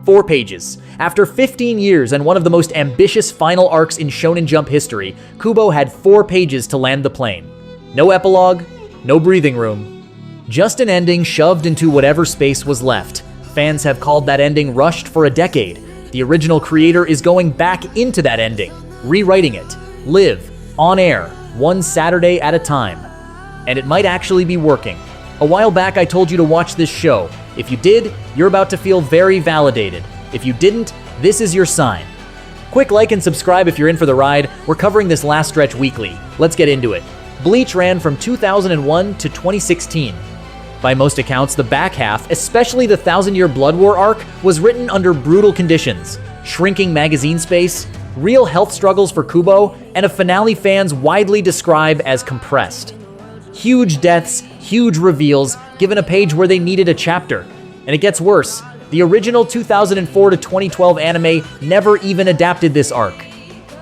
4 pages. After 15 years and one of the most ambitious final arcs in Shonen Jump history, Kubo had 4 pages to land the plane. No epilogue, no breathing room. Just an ending shoved into whatever space was left. Fans have called that ending rushed for a decade. The original creator is going back into that ending, rewriting it, live, on air, one Saturday at a time. And it might actually be working. A while back I told you to watch this show. If you did, you're about to feel very validated. If you didn't, this is your sign. Quick like and subscribe if you're in for the ride. We're covering this last stretch weekly. Let's get into it. Bleach ran from 2001 to 2016. By most accounts, the back half, especially the Thousand-Year Blood War arc, was written under brutal conditions. Shrinking magazine space, real health struggles for Kubo, and a finale fans widely describe as compressed. Huge deaths, huge reveals, given a page where they needed a chapter. And it gets worse. The original 2004 to 2012 anime never even adapted this arc.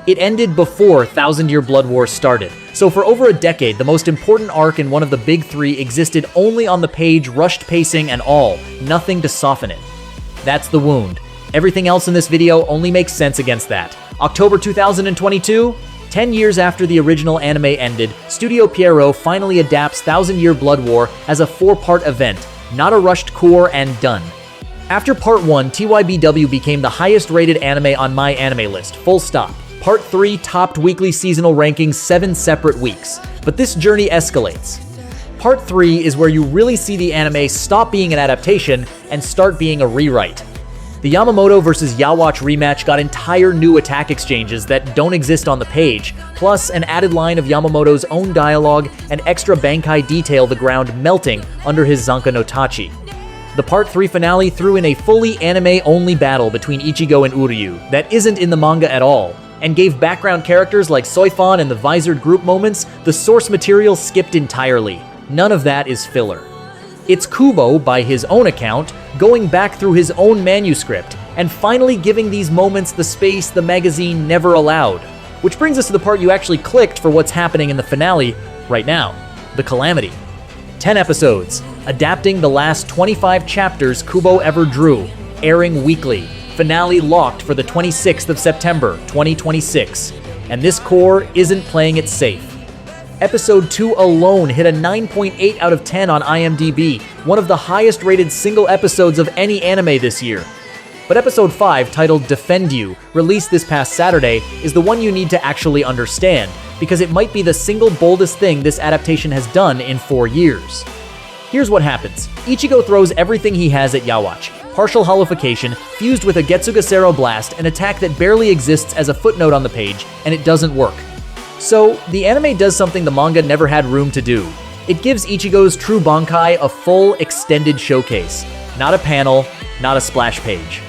It ended before Thousand-Year Blood War started. So for over a decade, the most important arc in one of the big 3 existed only on the page, rushed pacing and all, nothing to soften it. That's the wound. Everything else in this video only makes sense against that. October 2022, 10 years after the original anime ended, Studio Pierrot finally adapts Thousand-Year Blood War as a 4-part event, not a rushed core and done. After Part 1, TYBW became the highest-rated anime on my anime list, full stop. Part 3 topped weekly seasonal rankings 7 separate weeks, but this journey escalates. Part 3 is where you really see the anime stop being an adaptation and start being a rewrite. The Yamamoto vs. Yhwach rematch got entire new attack exchanges that don't exist on the page, plus an added line of Yamamoto's own dialogue and extra Bankai detail the ground melting under his Zanka no Tachi. The Part 3 finale threw in a fully anime-only battle between Ichigo and Uryu that isn't in the manga at all, and gave background characters like Soifon and the Visored group moments the source material skipped entirely. None of that is filler. It's Kubo, by his own account, going back through his own manuscript and finally giving these moments the space the magazine never allowed. Which brings us to the part you actually clicked for what's happening in the finale right now, The Calamity. 10 episodes, adapting the last 25 chapters Kubo ever drew, airing weekly. Finale locked for the 26th of September, 2026. And this core isn't playing it safe. Episode 2 alone hit a 9.8 out of 10 on IMDb, one of the highest rated single episodes of any anime this year. But episode 5, titled Defend You, released this past Saturday, is the one you need to actually understand, because it might be the single boldest thing this adaptation has done in 4 years. Here's what happens. Ichigo throws everything he has at Yhwach. Partial holification, fused with a Getsugasero blast, an attack that barely exists as a footnote on the page, and it doesn't work. So, the anime does something the manga never had room to do. It gives Ichigo's true Bankai a full, extended showcase. Not a panel, not a splash page.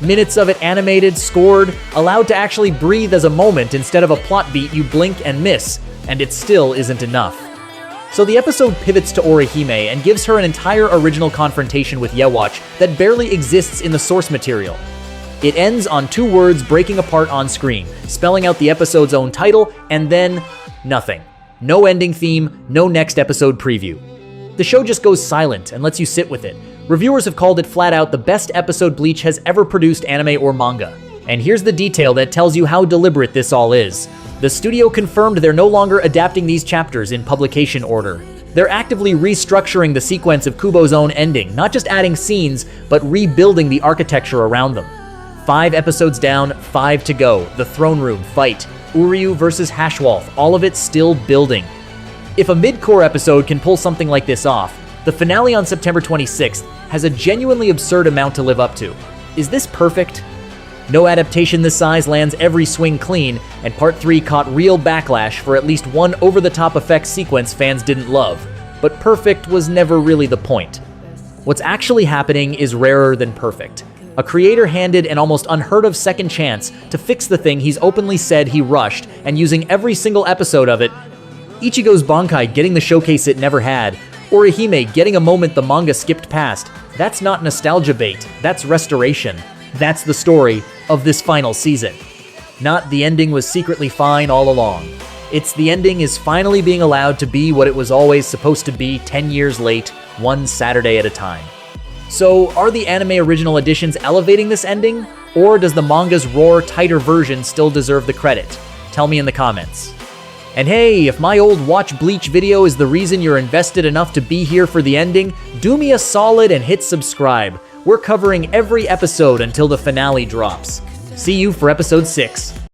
Minutes of it animated, scored, allowed to actually breathe as a moment instead of a plot beat you blink and miss, and it still isn't enough. So the episode pivots to Orihime and gives her an entire original confrontation with Yhwach that barely exists in the source material. It ends on 2 words breaking apart on screen, spelling out the episode's own title, and then nothing. No ending theme, no next episode preview. The show just goes silent and lets you sit with it. Reviewers have called it flat out the best episode Bleach has ever produced, anime or manga. And here's the detail that tells you how deliberate this all is. The studio confirmed they're no longer adapting these chapters in publication order. They're actively restructuring the sequence of Kubo's own ending, not just adding scenes, but rebuilding the architecture around them. 5 episodes down, 5 to go. The throne room fight, Uryu versus Hashwolf, all of it still building. If a mid-core episode can pull something like this off, the finale on September 26th has a genuinely absurd amount to live up to. Is this perfect? No adaptation this size lands every swing clean, and Part 3 caught real backlash for at least one over-the-top effects sequence fans didn't love. But perfect was never really the point. What's actually happening is rarer than perfect. A creator handed an almost unheard-of second chance to fix the thing he's openly said he rushed, and using every single episode of it, Ichigo's Bankai getting the showcase it never had, Orihime getting a moment the manga skipped past, that's not nostalgia bait, that's restoration. That's the story of this final season. Not the ending was secretly fine all along. It's the ending is finally being allowed to be what it was always supposed to be 10 years late, one Saturday at a time. So, are the anime original editions elevating this ending? Or does the manga's raw, tighter version still deserve the credit? Tell me in the comments. And hey, if my old Watch Bleach video is the reason you're invested enough to be here for the ending, do me a solid and hit subscribe. We're covering every episode until the finale drops. See you for episode 6.